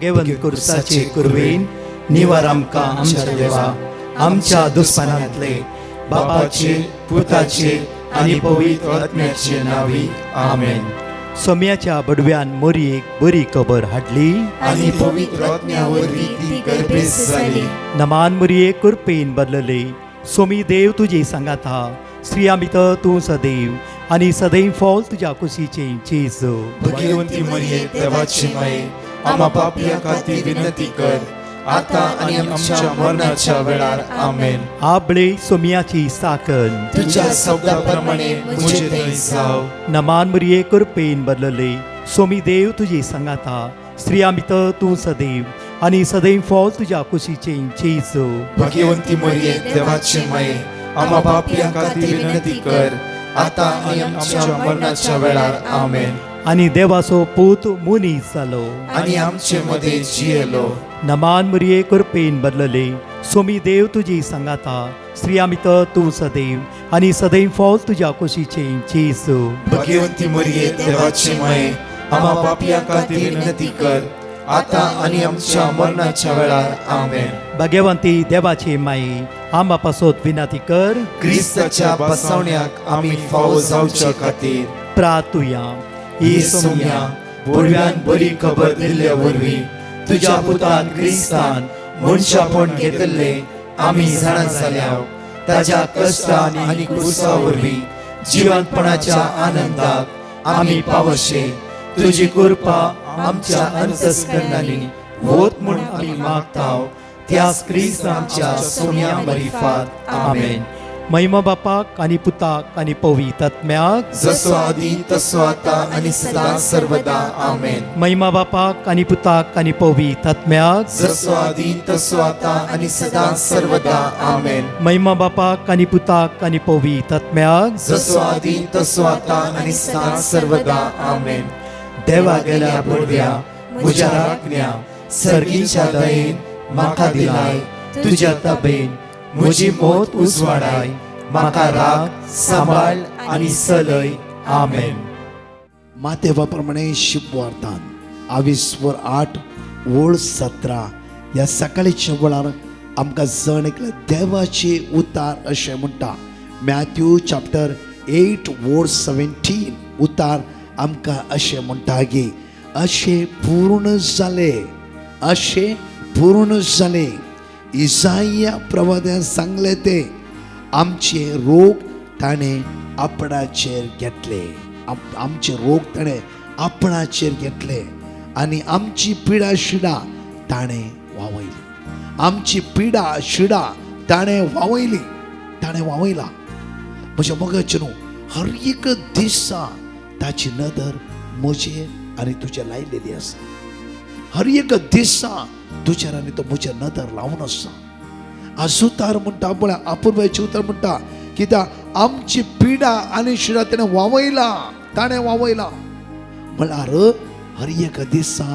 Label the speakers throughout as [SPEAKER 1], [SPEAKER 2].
[SPEAKER 1] भगवंत कुर्साचे कुरवेन निवार आमकां आमच्या देवा आमच्या दुस्मनांतले बापाचे पुताचे आनी पवित्र आत्म्याचे नावी आमेन. सोम्याच्या बडव्यान मोरयेक बरी खबर हाडली
[SPEAKER 2] आनी पवित्र आत्म्या वरवीं ती गर्भेस जाली.
[SPEAKER 1] नमान मोरये कुरपेन बदलले. सोमी देव तुजे सांगात हा. स्त्रिया भितर तूं सदैव आनी सदैव फॉल तुज्या कुशीचे चेज.
[SPEAKER 2] भगवंती मरिये देवाची माये आम्हा पापियां खातीर विनंती कर आता आनी आमच्या मरणाच्या वेळार आमेन.
[SPEAKER 1] आबळे सोम्याची साकन
[SPEAKER 2] तुझ्या शब्दाप्रमाणे मुझे थंय जाव.
[SPEAKER 1] नमान मोरये कुरपेन बदलले. सोमी देव तुजे सांगात हा. स्त्रिया भितर तूं सदैव आनी सदैव फॉल तुज्या कुशीचे चेज.
[SPEAKER 2] भगवंती मरिये देवाची माये आम्हा पापियां खातीर विनंती कर आता आनी आमच्या मरणाच्या वेळार आमेन.
[SPEAKER 1] आनी देवाचो पूत मुनीस जालो.
[SPEAKER 2] आनी आमचे मदे जियेलो.
[SPEAKER 1] नमान मोरये कुरपेन बदलले. सोमी देव तुजी सांगात हा. स्त्रिया भितर तूं सदैव आनी सदैव फॉल तुज्या कुशीचे चेज.
[SPEAKER 2] भगवंती मरिये देवाची माये आम्हा पापियां खातीर विनंती कर आता आनी आमच्या मरणाच्या वेळार आमेन.
[SPEAKER 1] भगवंती देवाचे माये आम्हा पासत विनंती कर.
[SPEAKER 2] क्रिस्ताच्या बसवण्याक आमी फावो जावच्या खातीर
[SPEAKER 1] प्रार्थुया.
[SPEAKER 2] ही सोम्या बडव्यान बरी खबर दिल्ल्या वरवीं तुज्या पुतान क्रिस्तान मनशापण घेतले आमी जाणा जाल्याव ताज्या कश्टान आनी क्रुसा वरवीं जिवंतपणाच्या आनंदाक आमी पावशे. तुजी कृपा आमच्या अंतस्करणांनी होत म्हूण आमी मागताव. त्याच क्रिस्त आमच्या सोम्या मरिफात आमेन.
[SPEAKER 1] महिमा बापाक आनी पुताक आनी पवित्र आत्म्याक
[SPEAKER 2] जसो आदी तसो आता आनी सदां सर्वदा आमेन.
[SPEAKER 1] महिमा बापाक आनी पुताक आनी पवित्र आत्म्याक
[SPEAKER 2] जसो आदी तसो आता आनी सदां सर्वदा आमेन.
[SPEAKER 1] महिमा बापाक आनी पुताक आनी पवित्र आत्म्याक
[SPEAKER 2] जसो आदी तसो आता आनी सदां सर्वदा आमेन. देवा गेल्या बडव्या म्हज्या राखण्या सर्गीच्या दयेन म्हाका दिलाय. तुज्या तबेन म्हजी मोत उजवाडाय. म्हाका राख सांबाळ आनी चलय. आमेन.
[SPEAKER 3] मातेवाप्रमाणे शुभवार्तान 22:8-17 ह्या सकाळीच्या वेळार आमकां जण एकले देवाचे उतार अशें म्हणटा. मॅथ्यू चॅप्टर 8:17 उतार आमकां अशें म्हणटा की अशें पूर्ण जालें, अशें पूर्ण जालें. इसाया प्रवाद्यान सांगले ते आमचे रोग ताणें आपणाचेर घेतले. आमचे रोग ताणें आपणाचेर घेतले आनी आमची पिडा शिडा ताणें वावयली. आमची पिडा शिडा ताणें वावयली, ताणें वावयला. म्हज्या मगाचे न्हू हर एक दिसा ताची नदर म्हजेर आनी तुजेर लायलेली आसा. हर एक दिसा तुजेर आनी तो म्हजेर नदर लावन आसा. आज उतार म्हणटा पळय अपूर्वाचें उतार म्हणटा कित्याक आमची पिडा आनी शिडा ताणें वावयला, ताणें वावयला. म्हळ्यार हर एक दिसा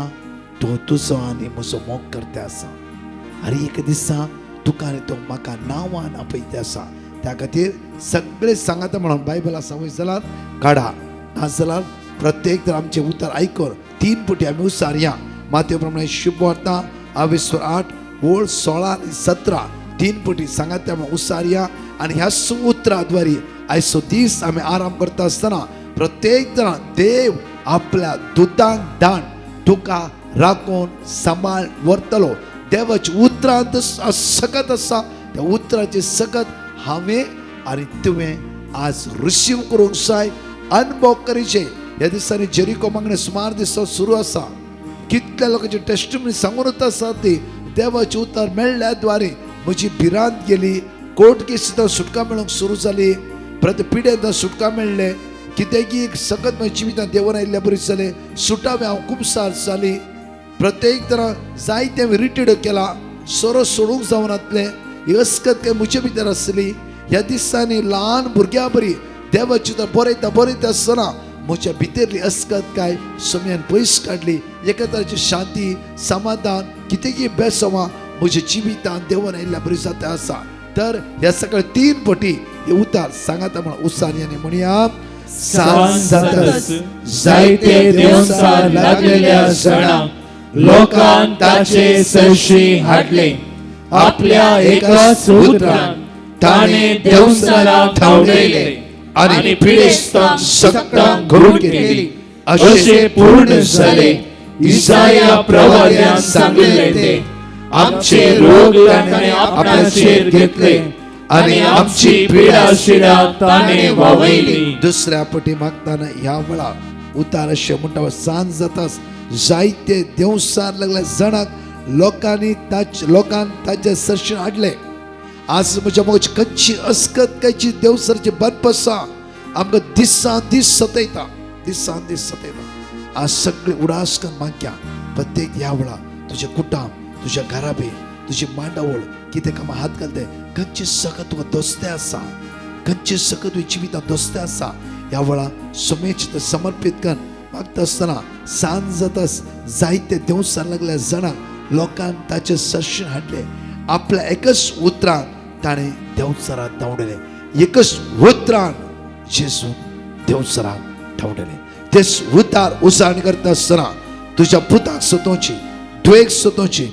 [SPEAKER 3] तो तुजो आनी म्हजो मोग करता आसा. हर एक दिसा तुका आनी तो म्हाका नांवान आपयता आसा. त्या खातीर सगळे सांगात म्हणून बायबला संवय जाल्यार काडा, नाजाल्यार प्रत्येक आमचे उतार आयकून 3 पुटी आमी उसारया. मातये प्रमाणे शुभवार्ता 22:16-17 3 पुटी सांगात त्या उसारया. आनी ह्या उतराद्वारे आयचो दीस आमी आराम करता आसतना प्रत्येक जाण देव आपल्या दुतांक धाड तुका राखून सांबाळ व्हरतलो. देवाची उतरां सकत आसा. त्या उतराची सकत हांवें आनी तुवें आज रिसीव करूंक जाय, अनुभव करीचे. ह्या दिसांनी जेरिको मागणे सुमार दिस सुरू आसा. कितल्या लोकांची टेस्टिमनी सांगून आसा ती देवाचे उतर मेळ्ळ्या द्वारे म्हजी भिरांत गेली. कोर्ट केसींत सुटका मेळूंक सुरू जाली. पिडेंत सुटका मेळ्ळे. कित्याक सकत म्हज्या जिवितांत देवान आयिल्ल्या बरी जालें. सुटावे हांव खूब साल जाली. प्रत्येक तरां जायते हांवें रिटीड केला. सोरो सोडूंक जावन नातलें. ही अस्कत काय म्हजे भितर आसली. ह्या दिसांनी ल्हान भुरग्यां बरी देवाची बरयता आसतना म्हज्या भितरली अस्कत काय सोम्यान पयस काडली. एका तरेची शांती समाधान कितेंय बेसवां म्हज्या जिवितांत देवान आयिल्ल्या बरी जाता आसा. तर ह्या सकाळी 3 पटी हे उतार सांगाता म्हणून उत्साहान आनी म्हणया.
[SPEAKER 4] सांज जातच जायते देवसार लागलेल्या सणाक
[SPEAKER 2] लोकांन ताचे सरशी हाडले. आपल्या एकाच उतरान ताणे देवस्थानाक धांवडयले आनी पिडेस्तांक सक्तांक घोड केली. अशें पूर्ण जाले इसाया प्रवाद्यान सांगिल्ले ते. आमचे रोग ताणे आपणाचेर घेतले आनी आमची पिडा शिडा ताणे वावयली.
[SPEAKER 3] दुसऱ्या पटी मागताना ह्या वेळा उतार अशें म्हणटा सांज जाताच जायते देवसार लागल्या जणांक लोकांन ताचे सरशीण हाडले. आज म्हज्या मोगाची खंयची अस्कत खंयची देवसरची बंद आसा आमकां दिसान दीस सतयता, दिसान दीस सतयता. आज सगळे उडास करून मागया प्रत्येक ह्या वेळा तुझे कुटुंब, तुझ्या घराबे, तुझी मांडावळ कितें कामां हात घालते खंयची सकत तुका दोस्ते आसा, खंयची सकत तुवें जिवितांत दोस्ते आसा ह्या वेळा समेच समर्पित कर. मागता आसतना सांज जाताच जायते देवसार लागल्या जणांक लोकांन ताचे सरशीण हाडले. आपल्या एकच उतरान ताणें देवसरांत धांवडले. एकच उतरान जेजून देवसरांत धांवडले. तेच उतार उसाण करता आसतना तुझ्या पुताक सोदोवची, धुवेक सोदोवची,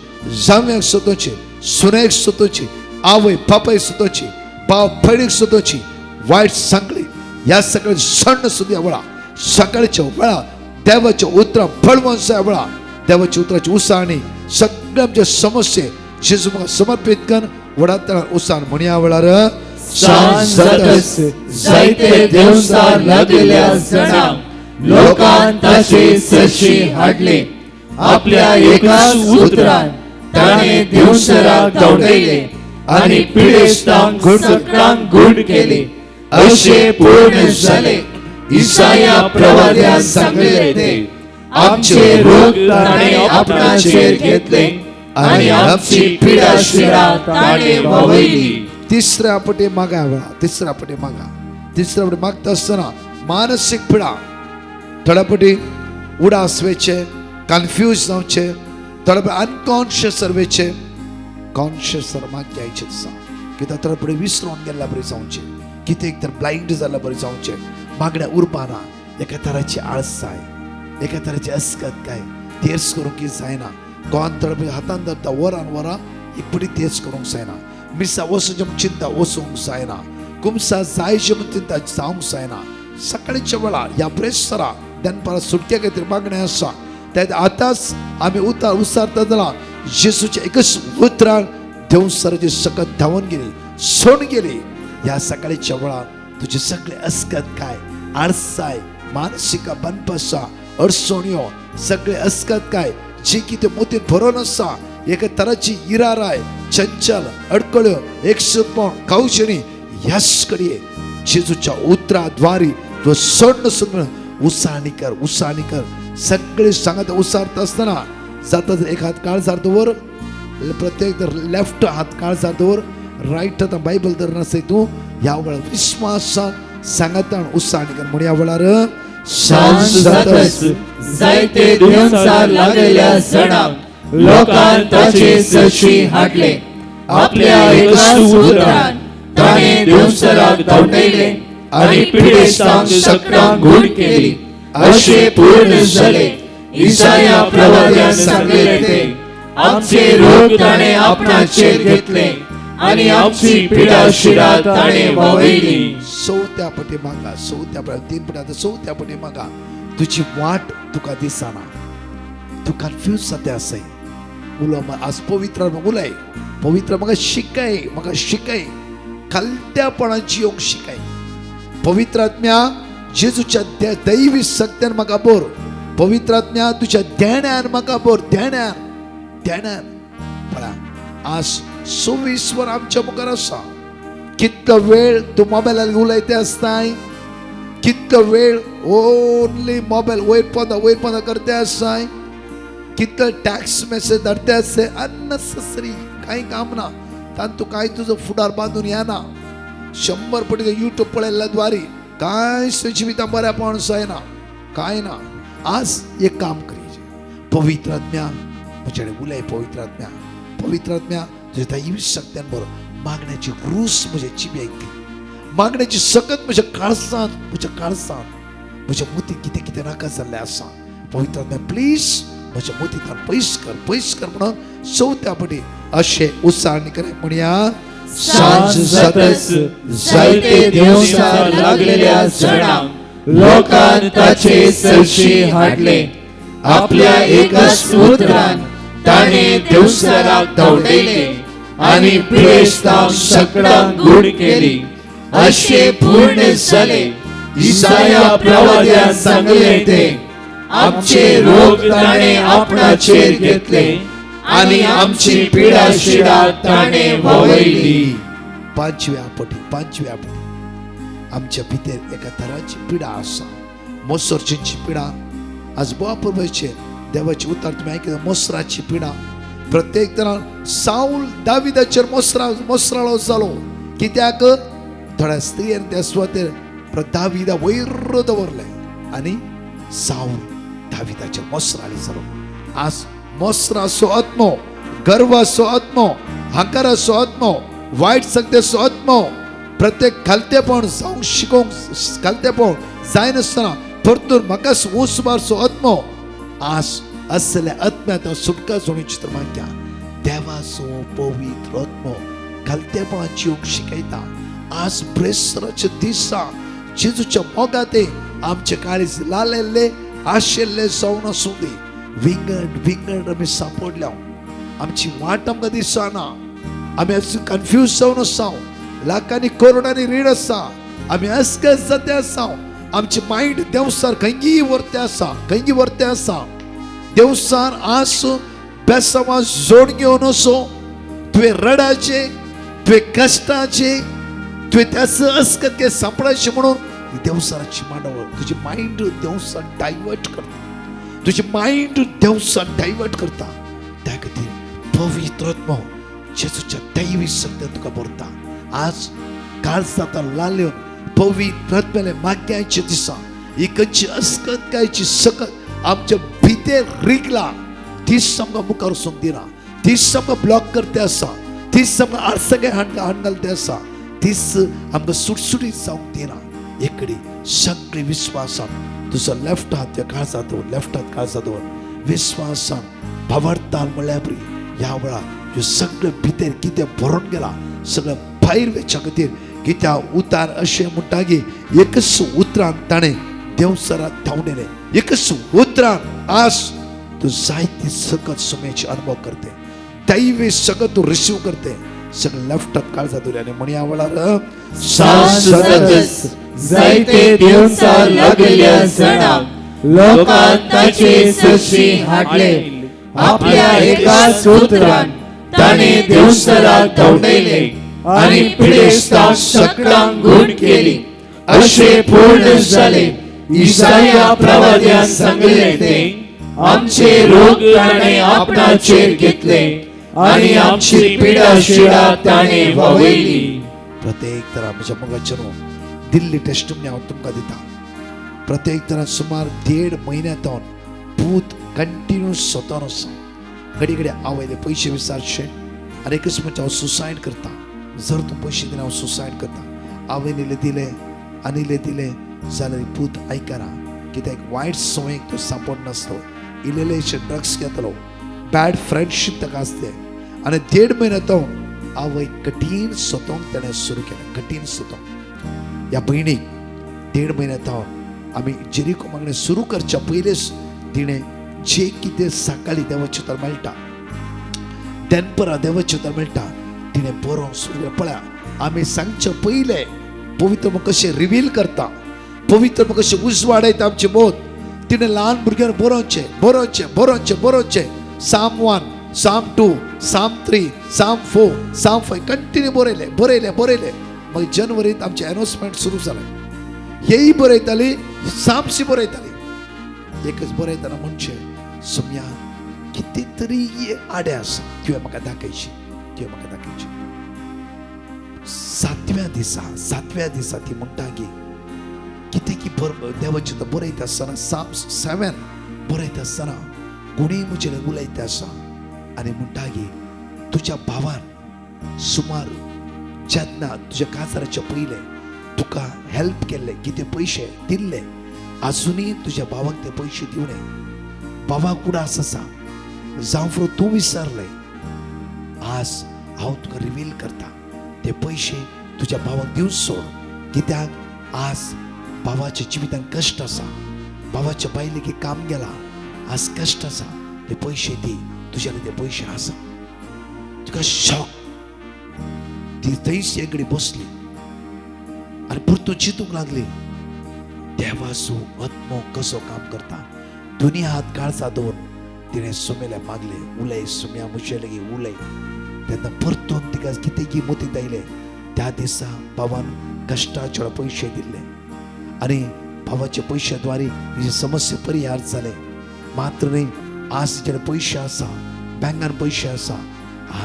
[SPEAKER 3] जांव्याक सोदोवची, सुनेक सोदोवची, आवय बापायक सोदोवची, भाव भयणीक सोदोवची, वायट सांगली ह्या सगळे सण सुद्या वेळा सकाळच्या वेळा देवाच्या उतरां पळवून ह्या वेळा देवाच्या उतराची उसाणी सगळे आमचे समस्ये जेजू म्हाका समर्पित कर. वडातळा उसाण म्हणया वेळार
[SPEAKER 2] सांज जाताच जायते देवसार लागलेल्या जणांक लोकांन ताचे सरशी हाडले. आपल्या एकाच उतरान ताणे देवसराक धांवडयले आनी पिडेस्तांक सक्तांक घोड केले. अशें पूर्ण जाले इसाया प्रवाद्यान सांगिल्ले ते. आमचे रोग ताणे आपणाचेर घेतले आनी आमची पिडा शिडा ताणे वावयली.
[SPEAKER 3] तिसऱ्या पटी मागा वेळा तिसऱ्या पटी मागता आसतना मानसीक पिडा थोड्या पटी उडास वेचे, कन्फ्यूज जावचे, थोड्या पटी अनकॉन्शियस वेचे, कॉन्शियस मागयाचे आसा कित्याक थोड्या पटी विसरून गेल्या बरी जावचे, कितें तर ब्लायंड जाल्या बरी जावचे, मागण्या उरपाना, एका तराची आळसाय, एका तराची अस्कत काय तेर्स करूंक जायना. कोण थोड्या पटी हातान धरता वरान वरां एक पटी तेच करूंक जायना. मिसा वचूंचे चिंता वचूंक जायना. कुमसा जायचे म्हण चिंता जावंक जायना. सकाळच्या वेळा ह्या प्रेसरा दनपारा सुटके खातीर मागणें आसा ते आतांच आमी उसारता जाल्यार जेजूच्या एकच उतरान देवसराची सकत धांवन गेली, सोडून गेली. ह्या सकाळच्या वेळार तुझे सगळे अस्कत काय, आळसाय, मानसिक बनपसा, अडचण्यो, सगळे अस्कत काय जी कितें मोतीन भरोन आसा, एका तराची इराराय, चंचल, अडकळ्यो, एकसुरपण, कावशणी ह्याच कडे जेजूच्या उतराद्वारी तो सोडणं सगळं उसाणी कर. सगळे सांगत उसारता असताना जाता जर एक हात काळजार दवर, प्रत्येक तर लेफ्ट हात काळजार दवर, राईट हात बायबल धर नसय तू ह्या वेळार विश्वासान सांगता उसाणी कर. म्हणून ह्या वेळार
[SPEAKER 2] सांज जाताच जायते देवसार लागलेल्या जणांक लोकांन ताचे सरशी हाडले. आपल्या एकाच उतरान ताणे देवसराक धांवडयले आनी पिडेस्तांक सक्तांक घोड केली. अशें पूर्ण जाले इसाया प्रवाद्यान सांगिल्ले ते. आमचे रोग ताणे आपणाचेर घेतले आनी आमची पिडा शिडा ताणे वावयली.
[SPEAKER 3] चवथ्या पटी मागा, चवथ्या पटी 3 पटी चवथ्या पटी मागा. तुझी वाट तुका दिसना, तू कन्फ्यूज जाता आसय. आज पवित्र उलय, पवित्र म्हाका शिकय, खालत्यापणान जियोंक शिकय. पवित्र आत्म्या जेजूच्या दैवी सक्त्यान म्हाका बोर, पवित्र आत्म्या तुझ्या ध्यानान म्हाका बोर, ध्यानान पळा. आज 24 वर आमच्या मुखार आसा. कितलो वेळ तू मोबायलार उलयते आसताय, कितलो वेळ ओनली मोबायल वयर पोंदा करते आसताय, कितलो टॅक्स मेसेज धाडते आसताय अननेसेसरी, कांय काम ना तातूंत तू कांय तुजो फुडार बांदून येना. 100 पटी युट्यूब पळयल्या द्वारे कांय जिवितां बऱ्यापण जायना, कांय ना. आज एक काम करी, पवित्र आत्म्या म्हजे उलय, पवित्र आत्म्या तुझ्या दैवी शक्त्यान बरो मागण्याची रूस म्हज्या जिबेक दी, मागण्याची सकत म्हज्या काळजांत, म्हज्या मुतीन कितें नाका जाल्लें आसा. पवित्र आत्म्या प्लीज म्हज्या मोतींतल्यान पयस कर म्हणून चवथ्या फावटी अशें उत्साहान करे म्हणया.
[SPEAKER 2] सांज जातच जायते दिवसां लागलेल्या सणाक लोकान ताचे सरशी हाडले. आपल्या एकाच उतरान ताणे देवसराक धांवडयले आनी पिळेस्तांव सगळ्यांक गूण केली. अशें पूर्ण जाले इसाया प्रवाद्यान सांगले ते. आमचे रोग ताणे आपणाचेर घेतले आनी आमची पिडा शिडा ताणे वळयली.
[SPEAKER 3] पांचव्या फावटी आमच्या भितर एका तराची पिडा आसा, मोसोरचीची पिडा. आज बोवा पुरबाचेर देवाचे उतार तुमी आयकला, मोसराची पिडा. प्रत्येक तरान साऊल दाविदाचेर मोसराळो जालो. कित्याक थोड्या स्त्रियेन त्या सुवातेर दाविदा वयर दवरले आनी साऊल दाविदाचेर मोसराळी जालो. आज मोसराचो आत्मो, गर्वाचो आत्मो, हंकाराचो आत्मो, वायट संगतीचो आत्मो, प्रत्येक खालतेपण जावंक शिकोवंक खालतेपण जायनासतना परतून म्हाकाच उसबारचो आत्मो. आज असल्या आत्म्यात सुटका जोडूची तर मागया. देवाचो पवित्र आत्मो खालतेपणान जिवंक शिकयता. आज ब्रेसराच्या दिसा जेजूच्या मोगात आमचे काळीज लालेल्ले आशिल्ले जावन आसूं दी. विंगड आमी सांपडल्या. आमची वाट आमकां दिसना. आमी कन्फ्यूज जावन आसा. लाखांनी करोडांनी रीण आसा. आमी अस्कस जाते आसा. आमचे मायंड देवसार खंयी वर्ते आसा. देवसार आज बेसांवां जोड घेवन असो तुवें रडाचे, तुवें कश्टाचे, तुवें त्याच अस्कत के सांपडायचे म्हणून देवसाराची मांडवळ तुजी मायंड देवसार डायवर्ट करता. तुझे माइंड देवसार डायवर्ट करता. त्या खातीर पवित्र आत्मो जेजूच्या दैवी शक्तीन तुका भरता. आज काळजांत लाल्योन पवित्र आत्म्याले माग्याचे दिसा ही खंयची अस्कत कांयची सकत आमच्या भितर रिगला तीच आमकां मुखार वचूंक दिना. तीच आमकां ब्लॉक करते आसा. तीच आमकां आडसगे हाडनालते आसा. तीच आमकां सुटसुटीत जावंक दिना. एकडी सगळे विश्वासान तुजो लेफ्ट हात त्या काळजात दवर, लेफ्ट हात काळजात दवर. विश्वासान भावार्थाल म्हळ्यार बरी ह्या वेळार ह्यो सगळे भितर कितें भरून गेला सगळें भायर वेच्या खातीर. कित्या उतार अशें म्हणटा की एकच उतरान ताणें देवसराक धांवडयलें. एकच उतरान आज तूं जायती सकत सुमेची अनुभव करते. दैवी सगळं तूं रिसीव करते. सगळें लेफ्ट हात काळजात दवर आनी म्हणया वेळार
[SPEAKER 2] सांज जातच जायते दिवसां लागलेल्या सणाक लोकान ताचे सरशी हाडले. आपल्या एकाच उतरान ताणे देवसराक धांवडयले आनी पिळेस्तांव सगळ्यांक गूण केली. अशें पूर्ण जाले इसाया प्रवाद्यान सांगले ते. आमचे रोग ताणे आपणाचेर घेतले आनी आमची पिडा शिडा ताणे वळयली.
[SPEAKER 3] प्रत्येक तरा म्हज्या मोगाचेर दिल्ली टेस्टमनी हांव तुमकां दिता. प्रत्येक तरा सुमार 1.5 म्हयन्यांतून भूत कंटिन्यू सतोन आसा. घडी घडी आवयले पयशे विचारचे आनी एकच म्हणजे हांव सुसायड करता. जर तूं पयशे दिले हांव सुसायड करता. आवयनीले दिले आनीले दिले जाल्यार भूत आयकना. कित्याक वायट संवयेक तो सांपड नासलो. इल्लेशे ड्रग्स घेतलो. बॅड फ्रेंडशीप ताका आसते आनी 1.5 म्हयन्यांतून आवय कठीण सतोंक ताणें सुरू केलें. कठीण सतोंक ह्या भयणीक 1.5 म्हयन्यांतून आमी जेरिको मागणें सुरू करच्या पयलेच तिणें जे कितें सकाळी देवाचें उतर मेळटा, दनपरां देवाचें उतर मेळटा तिणें बरोवंक सुरू केलें. पळया आमी सांगचे पयले पवित्र कशें रिवील करता, पवित्र कशें उजवाडयता आमचे बोध. तिणें ल्हान भुरग्यांक बरोवचें. Psalm 1, Psalm 2, Psalm 3, Psalm 4, Psalm 5 continue बरयले. मागीर जनवरींत आमचे अनाउन्समेंट सुरू जालें. हेय बरयताली, सामसी बरयताली. एकच बरयतना म्हणचे सोम्या किती तरी आडे आसा तुवें म्हाका दाखयची. 7व्या दिसा ती म्हणटा की कितें की देवाचें बरयता आसतना Psalm 7 बरयता आसतना गुणी म्हजे उलयता आसा आनी म्हणटा की तुज्या भावान सुमार जेन्ना तुज्या काजाराच्या पयले तुका हेल्प केल्ले कितें पयशे दिल्ले, आजुनूय तुज्या भावाक ते पयशे दिवने. बाबा कुठं आसा जावं फुरो तूं विसरलंय आज हांव तुका रिवील करता ते पयशे तुज्या भावाक दिवंक सोड कित्याक आज भावाच्या जिवितांत कश्ट आसा भावाच्या बायलेकी काम गेला आज कश्ट आसा ते पयशे दी तुज्या ते पयशे आसा तुका शॉक ती थंयच एकडे बसली आनी परतून चिंतूंक लागली देवाचो आत्मो कसो काम करता दोनी हात काळसा दवरून तिणें सुमेल्या मागले उलय सुम्या मुशेलगी उलय तेन्ना परतून तिका कितेंय मोतीत आयले त्या दिसा भावान कश्टाचे पयशे दिले आनी भावाचे पयशाद्वारे तिची समस्या परिहार जाले मात्र न्ही आज तिचे पयशे आसा बँकान पयशे आसा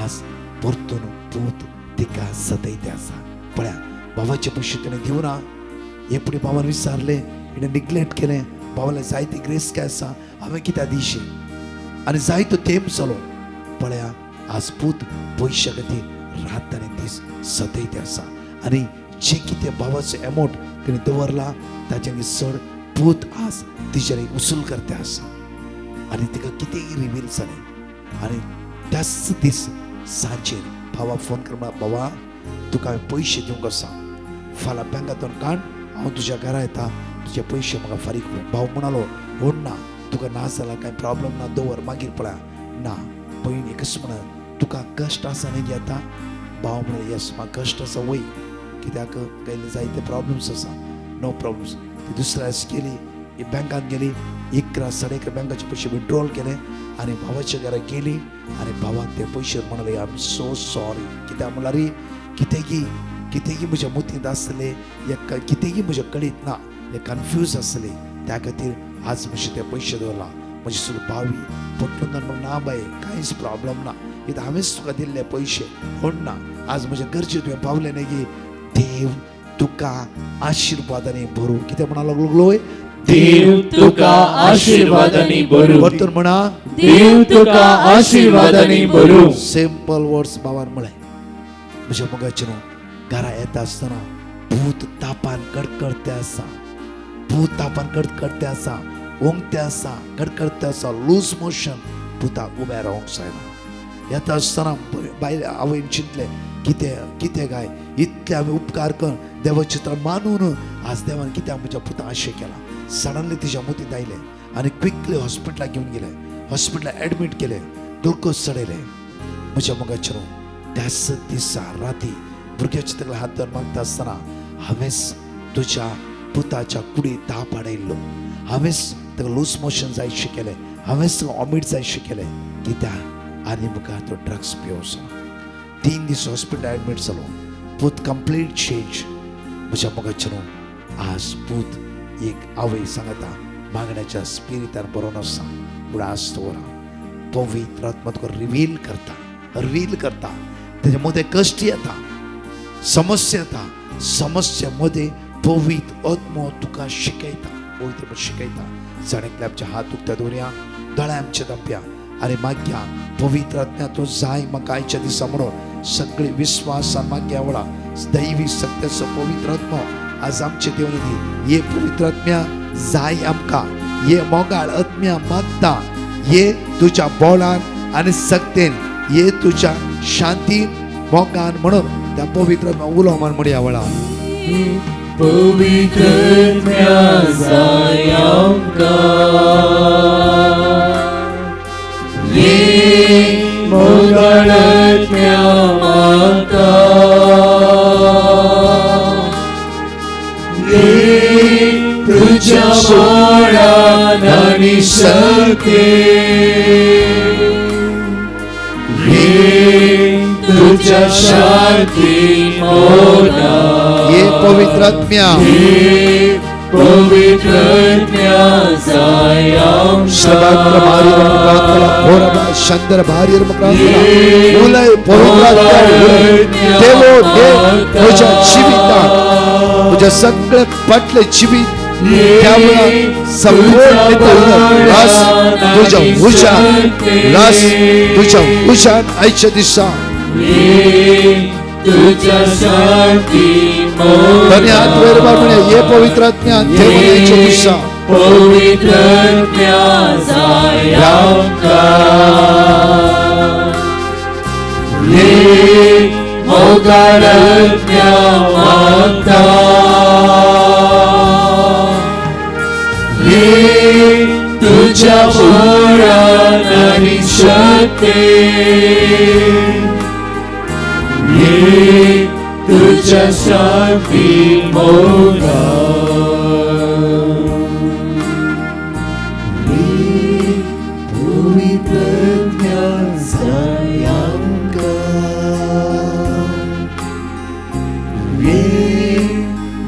[SPEAKER 3] आज परतून पूत तिका सतयते आसा पळया भावाचे पयशे तिणें दिवना हे फुडें भावान विचारले हिणें निग्लेक्ट केलें भावाला जायती ग्रेस काय आसा हांवें कित्याक दिशी आनी जायतो तेंप जालो पळया आज पूत पयशे खातीर रात आनी दीस सतयते आसा आनी जे कितें भावाचो एमावंट तिणें दवरला ताचे चड पूत आज तिचेर उसूल करते आसा आनी तिका कितेंय रिवील जालें आनी त्याच दीस सांजेर भावाक फोन करून भावा तुका हांवें पयशे दिवंक आसा फाल्यां बँकांतून काड हांव तुज्या घरा येता तुजे पयशे म्हाका फारीक कर भाव म्हणालो व्हड ना तुका ना जाल्यार कांय प्रॉब्लेम ना दवर मागीर पळया ना पयलीं एकच म्हणा तुका कश्ट आसा न्ही घेता भाव म्हणलो येस म्हाका कश्ट आसा वय कित्याक पयलीं जायते प्रॉब्लेम्स आसा नो प्रॉब्लेम्स ती दुसऱ्या दिसा गेली बँकांत गेली 11-11:30 बँकाचे पयशे विड्रॉल केले आनी भावाच्या घरा गेली आनी भावाक ते पयशे म्हणले आय एम सो सॉरी कित्याक म्हणल्यार कितेंय म्हज्या मुतींत आसले कितेंय म्हज्या कळीत ना हे कन्फ्यूज आसले त्या खातीर आज मातशे ते पयशे दवरला म्हजी सगळी भावी पटून म्हणून ना बाय कांयच प्रॉब्लेम ना कित्याक हांवेंच तुका दिल्ले पयशे कोण ना आज म्हज्या गरजे तुवें पावले न्ही गी देव तुका आशिर्वादांनी भरू कितें म्हणा लागलो
[SPEAKER 2] देव तुका आशीर्वादांनी भरू
[SPEAKER 3] परतून म्हणा
[SPEAKER 2] देव तुका आशीर्वादांनी भरू
[SPEAKER 3] सिंपल वर्ड्स भावान म्हळें म्हज्या मोगाचे न्हू घरा येता आसतना भूत तापान कडकडते आसा भूत तापान कडकडते आसा ओंगते आसा कडकडते आसा लूज मोशन भुताक उबे रावंक जायना येता आसतना बायल आवयन चिंतले कितें काय इतले हांवें उपकार कर देवाचें चित्र मानून आज देवान कित्याक म्हज्या पुताक आशें केला सडनली तिच्या मोतींत आयले आनी क्विकली हॉस्पिटलाक घेवन गेले हॉस्पिटलाक एडमीट केले ग्लुकोज चडयले म्हज्या मोगाचे न्हू त्याच दिसा राती भुरग्याच्या तकले हात धरून मागता आसतना हांवेंच तुज्या पुताच्या कुडीत ताप हाडयल्लो हांवेंच ताका लूज मोशन जायशें केलें हांवेंच ताका वॉमीट जायशें केलें कित्याक आनी मुखार तो ड्रग्स पिवचो 3 दीस हॉस्पिटल एडमीट जालो पूत कंप्लीट चेंज म्हज्या मोगाचे न्हू आज पूत एक आवय सांगता मागण्याच्या स्पिरितान बरोवन आसा पूण आज दवरा पवित्र आत्मा तुका रिवील करता तेजे मदें कश्ट येता समस्या येता समस्या मध्ये पवित्र आत्मा तुका शिकयता जणेकले आमचे हात उक्त्या दवरया दोळे आमचे धांपया आनी मागया पवित्र आत्म्या तूं जाय म्हाका आयच्या दिसा म्हणून सगळे विश्वासान मागया वळा दैवी सत्याचो पवित्र आत्मा आज आमचे देवनी दी ये पवित्र आत्म्या जाय आमकां ये मोगाळ आत्म्या मागता ये तुज्या बोलान आनी सक्तेन ये तुज्या शांतीन मोगान म्हणून त्या पवित्र आत्म्या उलो मान म्हणया वळा
[SPEAKER 2] पवित्र आत्म्या जाय आमकां ये मोगाळ आत्म्या मागता ये तुझ्या बोलान आनी सक्तेन ये तुझ्या शांतीन मोगान
[SPEAKER 3] ये पवित्र आत्म्या
[SPEAKER 2] पवित्र आत्म्या जाय
[SPEAKER 3] शबात्र भारी रमकांतला होरबा शंदर भारी रमकांतला उलय पवित्र आत्म्या देवो दे तुझ्या जीवितांत तुझ्या सगळे पटले जीवित त्यावेळा संपूर्ण रस तुझ्या हुशार आयच्या दिसा
[SPEAKER 2] तुझ्या शांती
[SPEAKER 3] धन्यवाद वेरबा म्हणे ये पवित्र आत्म्या देवाचे दिसा
[SPEAKER 2] पवित्रज्ञा जाय आमकां हे मोगाळज्ञा मागता हे तुझ्या बळान आनी शक्तीन हे तुझ्या शांतीन मोगा पवित्रज्ञा जाय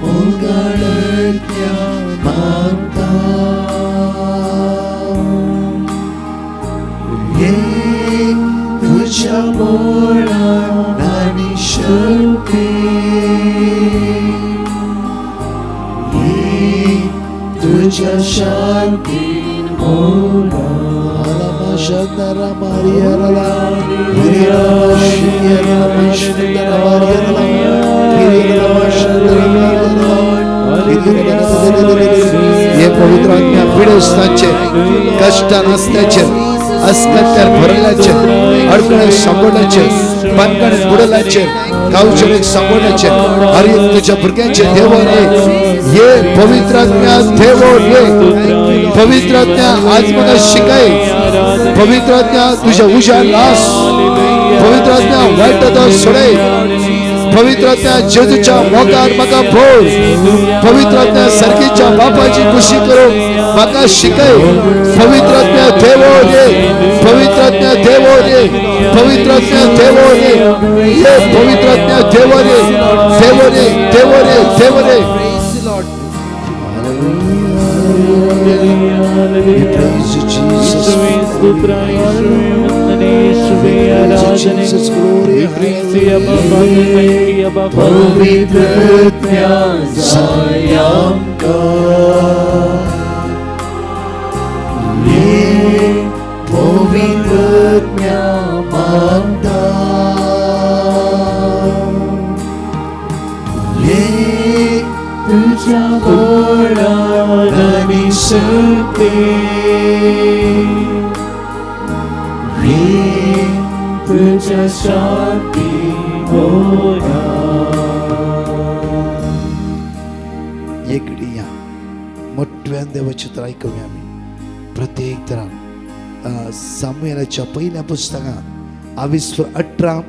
[SPEAKER 2] मोगाळज्ञा मागता हे तुझ्या बळान आनी शक्तीन हे तुझ्या शांतीन Moga
[SPEAKER 3] Shandara Maria Rala, Maria Shindara Shandara Maria Rala, Maria Shandara Maria Rala. हे पवित्र आज्ञा पीडितांचे कष्ट नसल्याचे अस्कत्यार भरल्याचे अडकणे संपवण्याचे बंधने बुडल्याचे गावचे संपवण्याचे आणि तुझ्या भुरग्यांचे देव रे हे पवित्र आज्ञा देव रे पवित्र आज्ञा आज मला शिकाय पवित्र आज्ञा तुझ्या उजा लास पवित्र आज्ञा वाईट सोडे पवित्र आज्ञा जेजूच्या मोगार म्हाका भोर पवित्र आज्ञा सारखीच्या बापाची खुशी करू म्हाका शिकय पवित्र आज्ञा देवो रे पवित्र आज्ञा देवो रे पवित्र आज्ञा देवो रे हे पवित्र आज्ञा देवो रे देवो रे देवो रे देवो रे We praise you, Jesus. Jesus, glory.
[SPEAKER 2] पवित्रज्ञा जाय आमकां हे पवित्रज्ञा मागता हे तुझ्या बळान आनी शक्तीन हे तुझ्या शांतीन मोगा
[SPEAKER 3] एक या मोठ्या देवचित्र ऐकूया आम्ही प्रत्येक तरान सामुएलाच्या पहिल्या पुस्तकात 22:18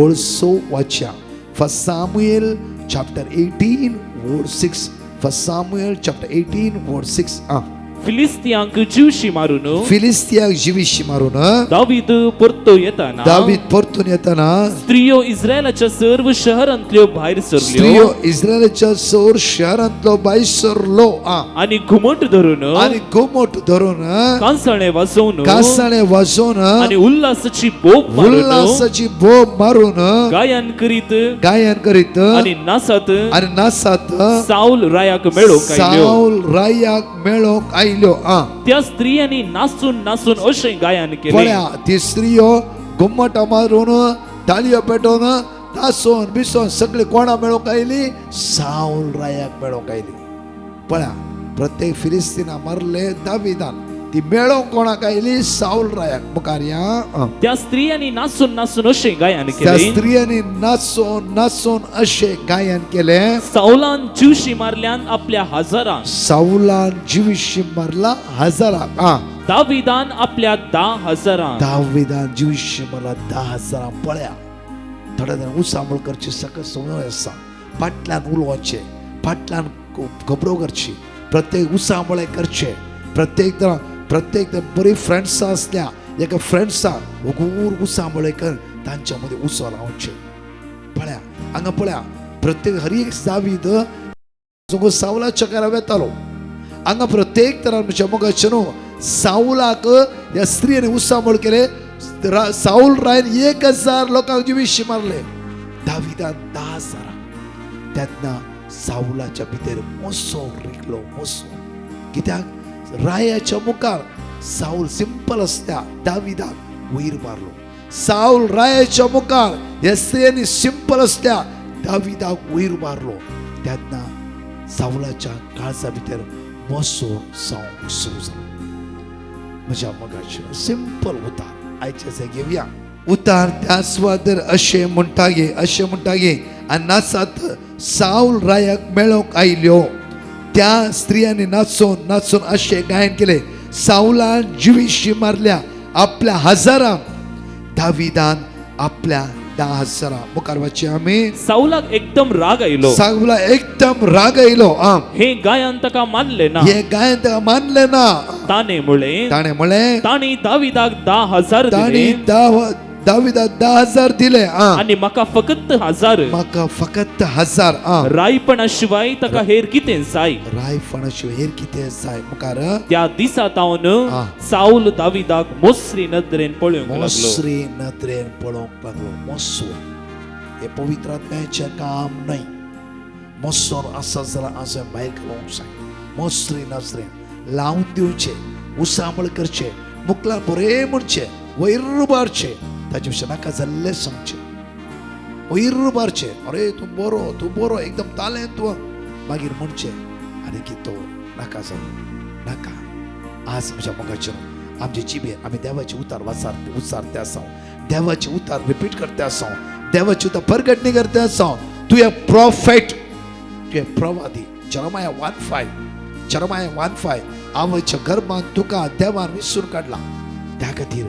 [SPEAKER 3] ओळ 6 वाच्या first Samuel chapter 18 verse 6 first Samuel chapter 18 verse 6
[SPEAKER 4] फिलिस्तियांक जीवशी मारून
[SPEAKER 3] फिलिस्तियाक जीविशी मारून
[SPEAKER 4] दावीद परतो येताना
[SPEAKER 3] दावीद परतून येताना
[SPEAKER 4] स्त्रियो इस्रायलाच्या सर्व शहरांतल्यो भायर सरल्यो
[SPEAKER 3] स्त्रियो इस्रायलच्या सौर शहरांतलो भायर सरलो
[SPEAKER 4] आणि घुमट धरून
[SPEAKER 3] आणि घुमट धरून
[SPEAKER 4] कांसाळे वाजवून
[SPEAKER 3] कासाळे वाजवून
[SPEAKER 4] आणि उल्हासाची बोब मारून
[SPEAKER 3] उल्हासाची बोब मारून
[SPEAKER 4] गायन करीत
[SPEAKER 3] आणि नासात
[SPEAKER 4] साऊल रायाक मेळोक आयल्यो
[SPEAKER 3] साऊल रायाक मेळोक आयल्यो
[SPEAKER 4] त्या स्त्रियांनी नाचून अशें गायन केले
[SPEAKER 3] पळया ती स्त्रियो घुमट मारून ताळयो पेटोवन नाचोन बिसोन सगळे कोणा मेळोक आयली साऊल रायाक मेळोक आयली पळया प्रत्येक फिलिस्तीना मारले दाविदान ती मेळोक कोणाक आयली साऊल रायाक मुखार या
[SPEAKER 4] त्या स्त्रियांनी नाचून अशें गायन
[SPEAKER 3] त्या
[SPEAKER 4] केले
[SPEAKER 3] स्त्रियांनी नाचोन अशे गायन केले
[SPEAKER 4] साऊलान जीवशी मारल्यान आपल्या हजारांक
[SPEAKER 3] साऊलान जीविशी मारला हजाराक
[SPEAKER 4] दाविदान आपल्या 10,000
[SPEAKER 3] दाविदान जीविशी मारला 10,000 पळया थोड्या जाण उसांबळ करची सकत संवय आसा फाटल्यान उलोवचे फाटल्यान घबरो करची प्रत्येक उसांबळे करचे प्रत्येक बरी फ्रेंड्स असल्या एका फ्रेंड्साक उगूर उसांबळे कर तांच्या मध्ये उसो लावचे पळया हांगा पळया प्रत्येक हर एक दावीद जो सावलाच्या घरा वेतालो हांगा प्रत्येक तरान म्हणजे मोगाचे न्हू साऊलाक ह्या स्त्रीने उसांबळ केले साऊल रायन 1,000 लोकांक जीविशी मारले दाविदान 10,000 त्यातना साऊलाच्या भितर मोसो रिकलो मोसो कित्याक रायाच्या मुखार साऊल सिंपल असल्या दाविदाक वयर मारलो साऊल रायाच्या मुखार ह्या स्त्रियांनी सिंपल असल्या दाविदाक वयर मारलो त्यातना साऊलाच्या काळजा भितर मोसोर जावंक सुरू जालो. म्हज्या मगाचे सिंपल उतार आयचे जागे घेवया. उतार त्या सुवातेर अशें म्हणटा गे आनी नाचात साऊल रायाक मेळोंक आयल्यो. त्या स्त्रियांनी नाचून अशें गायन केले. साऊलान जिवीशी मारल्या आपल्या हजारांक, दाविदान आपल्या 10,000. मुखार वाचया आमी.
[SPEAKER 4] साऊलाक एकदम राग आयलो.
[SPEAKER 3] साऊला एकदम राग आयलो.
[SPEAKER 4] हे गायन ताका मानले ना.
[SPEAKER 3] हे गायन ताका मानले ना.
[SPEAKER 4] ताणे म्हळे ताणी दाविदाक 10,000
[SPEAKER 3] ताणी
[SPEAKER 4] दिले
[SPEAKER 3] दाविदाक 10,000 दिले.
[SPEAKER 4] आणि म्हाका फकत 1000.
[SPEAKER 3] म्हाका फकत 1000.
[SPEAKER 4] रायपणा शिवाय ताका हेर कितें जाय.
[SPEAKER 3] रायफणाशिवाय हेर कितें जाय. मुखार
[SPEAKER 4] त्या दिसा तावन साऊल दाविदाक मोसरी नदरेन पळोवंक लागलो.
[SPEAKER 3] मोसरी नदरेन पळोवंक लागलो. मोसोर हे पवित्र आत्म्याचें काम न्हय. मोसोर आसा जाल्यार आजून भायर घालूंक जाय. मोसरी नजरेन लावन दिवचे, उसामळ करचे, मुखला बरे म्हणचे, वयर बारचे, ताचे विशीं नाका जाल्ले सांगचे, वयर बारचे. अरे तूं बरो एकदम तालें तूं मागीर म्हणचे आनी कितो नाका जालो नाका. आज म्हज्या मोगाचेर आमचे जिबेर आमी देवाचे उतार उच्चारते आसा, देवाचे उतार रिपीट करते आसा, देवाचे उतार परगटणी करते आसा. तुवें प्रॉफेट, तुवें प्रवादी. जरमाया 1:5 आवयच्या गर्भांत तुका देवान विसरून काडला. त्या खातीर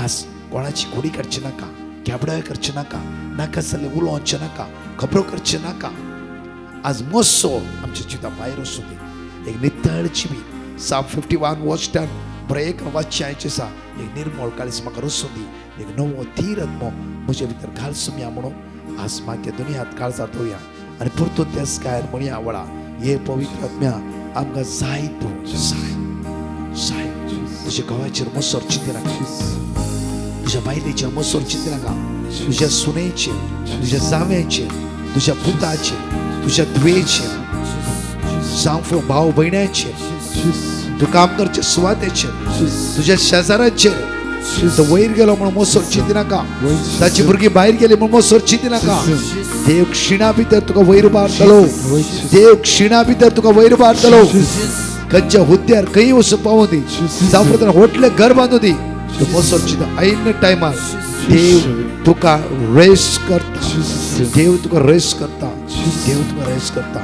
[SPEAKER 3] आज कोणाची घोडी करची नाका, केबडाय करची नाका, नाका जाल्ले उलोवचे नाका, खबरो करचे नाका. आज मोसो आमच्या जिता भायर वचूं दी. एक नितळ जिबी. Psalm 51 वर्स 10 बरें एक वाच्य आयचे आसा. एक निर्मळ काळीज म्हाका रचूं दी. एक नवो धीर आत्मो म्हजे भितर घाल सुमया म्हणून आज म्हाका दुनियांत काळजां धोवया आनी परतून तेच गायन म्हणया वळा. हे पवित्र आत्म्या आमकां जाय तूं जाय. तुज्या घोवाचेर मोसोर चिंती नाका, तुज्या बायलेचेर मोसोर चिंती नाका, तुज्या सुनेचेर, तुज्या जाव्याचेर, तुज्या पुताचेर, तुज्या धुवेचेर, जावं भाव भयण्याचेर, तूं काम करचे सुवातेचेर, तुज्या शेजाराचेर. तो वयर गेलो म्हणून मोसोर चिंती नाका, ताची भुरगीं भायर गेली म्हणून मोसोर चिंती नाका. देव क्षिणा भितर तुका वयर बारतलो. देव क्षिणा भितर तुका वयर बारतलो. खंयच्या हुद्द्यार खंय वचून पावूं दी, जावं व्हडलें घर बांदूं दी. तूं मोसोर चिंता ऐन टायमार देव तुका रेस्ट करता. देव तुका रेस्ट करता. देव तुका रेस्ट करता.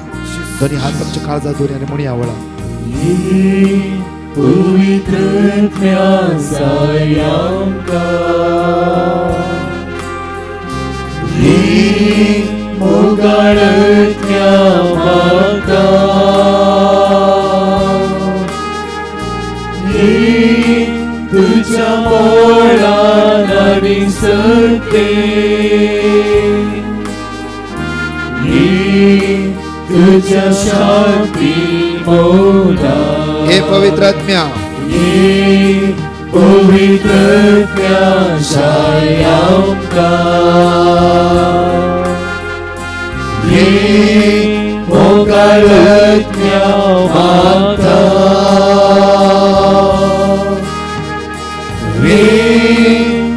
[SPEAKER 3] दोनी हात आमच्या काळजांत दवरया आनी म्हणया वळा.
[SPEAKER 2] तुझ्या मोळान विसरते, तुझ्या शांती मोला.
[SPEAKER 3] हे पवित्र आत्म्या,
[SPEAKER 2] पवित्र शाय आमकां. मोगाळ माता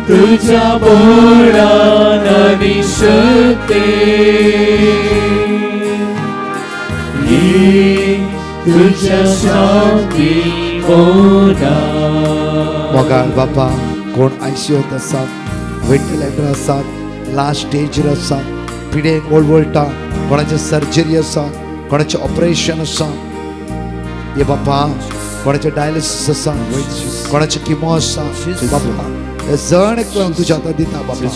[SPEAKER 2] तुझ्या बोळान विसरते, तुझ्या शांती मोला.
[SPEAKER 3] मोगाळ बापा कोण आयसीयूत आसात, व्हेंटिलेटर आसात, लास्ट स्टेजीर आसात, पिडेक ओळवळटा, कोणाचे सर्जरी आसा, कोणाचे ऑपरेशन आसा. हे बापा कोणाचे डायलिसीस आसा, कोणाचे किमो आसा. बापा हे जण एकल्याक तुज्या हातांत दिता बापा.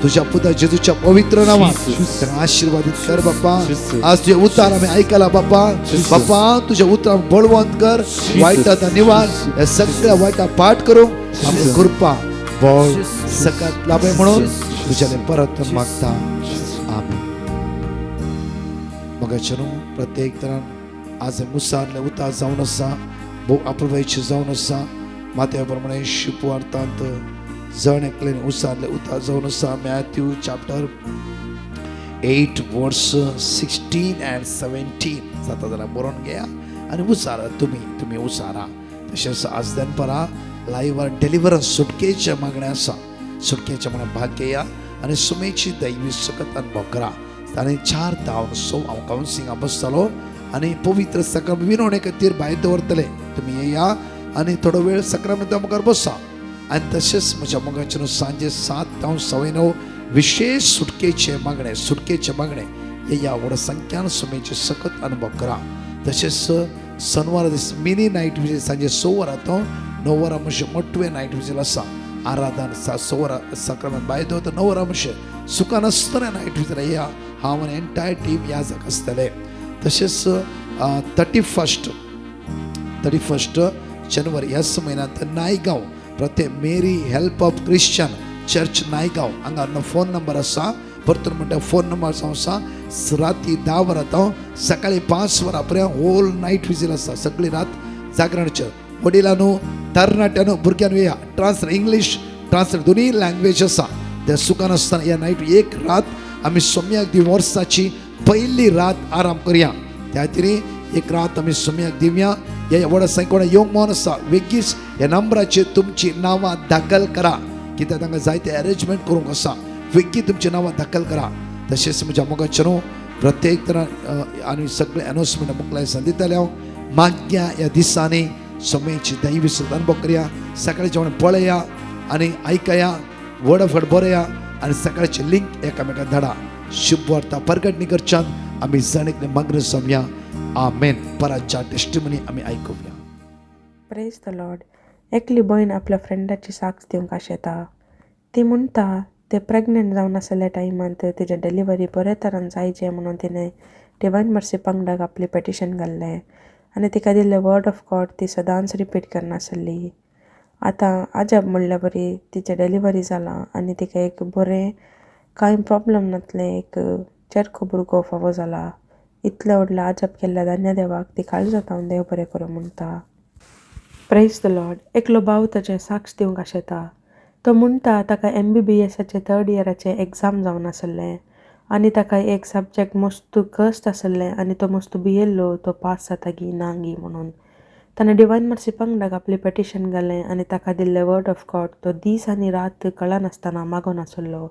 [SPEAKER 3] तुझ्या पुता जेजूच्या पवित्र नांवान ताका आशिर्वादीत कर बापा. आज तुझे उतार आमी आयकला बापा. बापा तुझ्या उतराक बळवंत कर, वायटांत निवार, हे सगळ्या वायटा पाठ करूंक आमकां कृपा बळ सकत लाभे म्हणून तुज्याले परत मागता. आमेन. मगाच्यान प्रत्येक तरान आज मुसारले उतार जावन आसा, भोव अप्रवेश जावन आसा. माथ्या प्रमाणे शिपवार्थांत जण एकल्यान उसारले उतार जावन आसा. मॅथ्यू चॅप्टर 8 वर्स 16 and 17 जाता जाल्यार बरोवन घेया आनी उसारा. तुम्ही उसारा. तशेंच आज दनपारां लायव्ह डेलिव्हरन्स सुटकेच्या मागण्या आसा. सुटकेच्या मागण्या भाग घेया आनी सुमेची दैवी सकत अनुभव करा. ताणें 4 हांव कावन्सिलिंगां बसतालो आणि पवित्र सक्रम विनवणे खातीर भायर दवरतले. तुम्ही येया आणि थोडो वेळ सक्रमेंता मुखार बसा. आणि तशेंच म्हज्या मोगाचेर सांजे 7 जावन 9 विशेष सुटकेचे मागणे येया व्हड संख्यान सुमेचे सखत अनुभव करा. तशेंच शनिवार दीस मिनी नायट विजील सांजे 6 वरां तो 9 वरां मातशें मोठवे नायट विजील आसा. आराधन 6 वरां सक्रमेंत भायर दवरता 9 वरां मातशें सुखान आसतना नायट विजील येया. हांव आनी एंटायर टीम ह्या जागा आसतले. तशेंच 31 जानेवारी ह्याच म्हयन्यांत नायगांव प्रत्येक Mary help of Christian church Naigaon हांगा फोन नंबर आसा. परतून म्हणटा फोन नंबर आसा राती 10 वरां तो सकाळी 5 वरां पर्यंत होल नायट विजील आसा. सगळी रात जागरणचे. वडिलांनो तरणाट्यानो भुरग्यांनो येया. ट्रान्सलेट इंग्लीश ट्रान्सलेट दोनी लँग्वेज आसा. त्या सुखान आसतना ह्या नायट एक रात आमी सोम्याक दिवं. वर्साची पयली रात आराम करया. त्या खातीर एक रात आमी सोम्याक दिवया. ह्या व्हड संख्येन येवंक मन आसा. वेगीच ह्या नंबराचेर तुमची नांवां दाखल करा. कित्याक तांकां जायते अरेंजमेंट करूंक आसा. वेगीत तुमची नांवां दाखल करा. तशेंच म्हज्या मोगाचेर प्रत्येक तरां आनी सगळे अनाउन्समेंट मुखलाय दिताले हांव. माग्या ह्या दिसांनी सोमेची दैवी अनुभव करया. सकाळी जेवण पळया आनी आयकया. वर्ड ऑफ गॉड बरया आनी सकाळची लिंक एकामेकाक धाडा. शुभ वार्ता प्रगटणी करच्यान आमी जणेकले मग्न जावया. आमेन. पराच्या टेस्टिमनी आमी आयकुया.
[SPEAKER 5] Praise the Lord. एकली भयण आपल्या फ्रेंडाची साक्ष दिवंक आशेता. ती म्हणटा ते प्रेग्नंट जावन आसल्या टायमांत तिजे डिलिव्हरी बरे तरान जायचे म्हणून तिणें डिवायन मर्सी पंगडाक आपली पेटिशन घाल्लें आनी तिका दिल्ले वर्ड ऑफ गॉड ती सदांच रिपीट करनासली. आतां आजब म्हणल्या बरी तिचें डिलिव्हरी जालां आनी तिका एक बरें कांय प्रॉब्लम नातलें एक चेरको भुरगो फावो जाला. इतलें व्हडलें आजब केल्ल्या धन्य देवाक ती काळजांत हांव देव बरें करूं म्हणटा. Praise the Lord. एकलो भाव ताचें साक्ष दिवंक आशेता. तो म्हणटा ताका MBBSचे 3rd इयराचें एग्जाम जावन आसलें आनी ताका एक सब्जेक्ट मस्तू कस्ट आसलें आनी तो मस्तू भियेल्लो तो पास जाता गी ना गी म्हणून. ताणें डिवायन मर्सी पंगडाक आपली पेटिशन घालें आनी ताका दिल्ले वर्ड ऑफ गॉड तो दीस आनी रात कळनासतना मागून आसलो.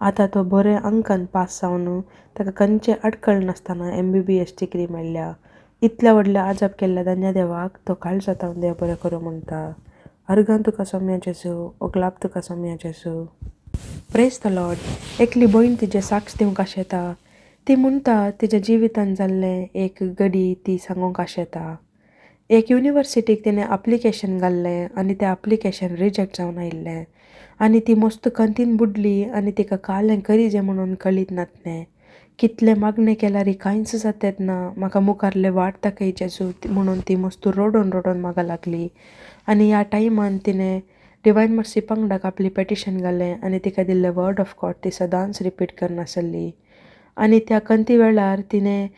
[SPEAKER 5] आतां तो बरे अंकान पास जावन ताका खंयचे अडकळ नासतना MBBS डिग्री मेळ्ळ्या. इतल्या व्हडल्या आजब केल्ल्या धन्य देवाक तो काळजांत हांव देव बरें करूं म्हणटा. अर्गां तुका सोम्या जेसू. ओगलाप तुका सोम्या जेसू. Praise the Lord. एकली भयण तिजे साक्ष दिवंक आशेता. ती म्हणटा तिच्या जिवितान जाल्लें एक घडी ती सांगूंक आशेता. एक युनिवर्सिटीक तिणें एप्लिकेशन घाल्लें आनी तें एप्लिकेशन रिजेक्ट जावन आयिल्लें आनी ती मस्त खंतीन बुडली आनी तिका कालें करीजे म्हणून कळीत नातलें. कितले मागणें केल्यार कांयच जातेत ना. म्हाका मुखारले वाट दाखय जेजू म्हणून ती मस्तू रडोन मागा लागली. आनी ह्या टायमान तिणें डिवायन मर्सी पंगडाक आपली पेटिशन घालें आनी तिका दिल्ले वर्ड ऑफ गॉड ती सदांच रिपीट करनासली. आनी त्या खंती वेळार तिणें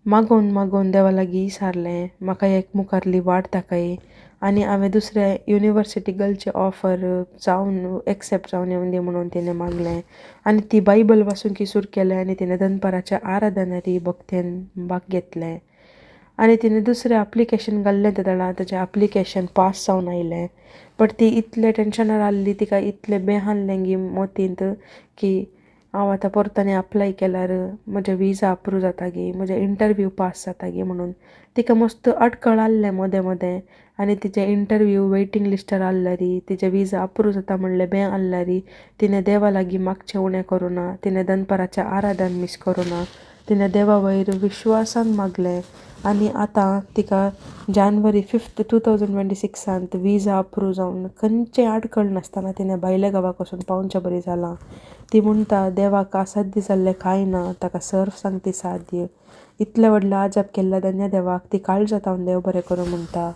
[SPEAKER 5] मागोवन देवा लागीं सारलें म्हाका एक मुखारली वाट दाखय आनी हांवें दुसऱ्या युनिवर्सिटी घालची ऑफर जावन एक्सेप्ट जावन येवन दी म्हणून तिणें मागलें. आनी ती बायबल वाचूंक सुरू केलें आनी तिणें दनपाराच्या आराधनारी भक्तेन भाग घेतलें. आनी तिणें दुसरें एप्लिकेशन घाल्लें तेदळा ताचें एप्लिकेशन पास जावन आयलें. बट ती इतले टेन्शनार आसली तिका इतलें बेहानलें गी मोतींत की हांव आतां परतांनी अप्लाय केल्यार म्हजें विजा अप्रूव जाता गी म्हजें इंटरव्यू पास जाता गी म्हणून तिका मस्त अडकळ आसलें मोदें आनी तिचें इंटरव्यू वेटिंग लिस्टार आसल्यारी तिचें विजा अप्रूव जाता म्हणलें बें आसल्यारी तिणें देवा लागीं मागचें उणें करूं ना. तिणें दनपाराचें आराधन मिस करूं ना. तिणें देवा वयर विश्वासान मागलें आनी आतां तिका जानेवारी 5, 2026 विजा अप्रूव जावन खंयचें आडकळ नासतना तिणें भायल्या गांवाक वचून पावचें बरी जालां. ती म्हणटा देवाक असाध्य जाल्लें कांय ना. ताका सर्व सांगती साध्य. इतलें व्हडलें आजब केल्ल्या धन्य देवाक ती काळजांत हांव देव बरें करूं म्हणटा.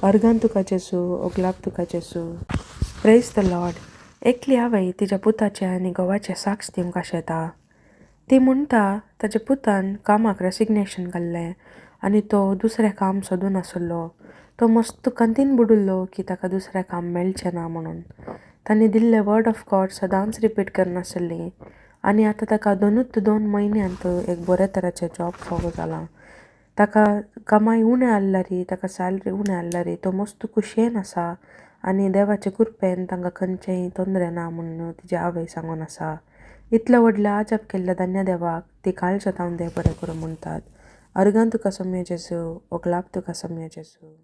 [SPEAKER 5] अर्गां तुका जेसू. ओगलाप तुका जेसू. Praise the Lord. एकली आवय तिच्या पुताचें आनी घोवाचें साक्ष दिवंक आशेता. ती म्हणटा ताच्या पुतान कामाक रेसिग्नेशन घाल्लें आनी तो दुसरें काम सोदून आसलो. तो मस्त खंतीन बुडिल्लो की ताका दुसरें काम मेळचें ना म्हणून. तांणी दिल्लें वर्ड ऑफ गॉड सदांच रिपीट करनासली आनी आतां ताका 2 म्हयन्यांत एक बरे तराचें जॉब फावो जालां. ताका कमाई उणें आसल्यारी ताका सॅलरी उणें आसल्यारी तो मस्त खुशयेन आसा आनी देवाचे कृपेन तांकां खंयचेंय तोंदरें ना म्हणून तिची आवय सांगून आसा. इतलें व्हडलें आजब केल्ल्या धन्य देवाक ती काळजांत हांव देव बरें करूं म्हणटात. अर्गान तुका सम्य जेजू, ओगलाप तुका सम्य जेजू.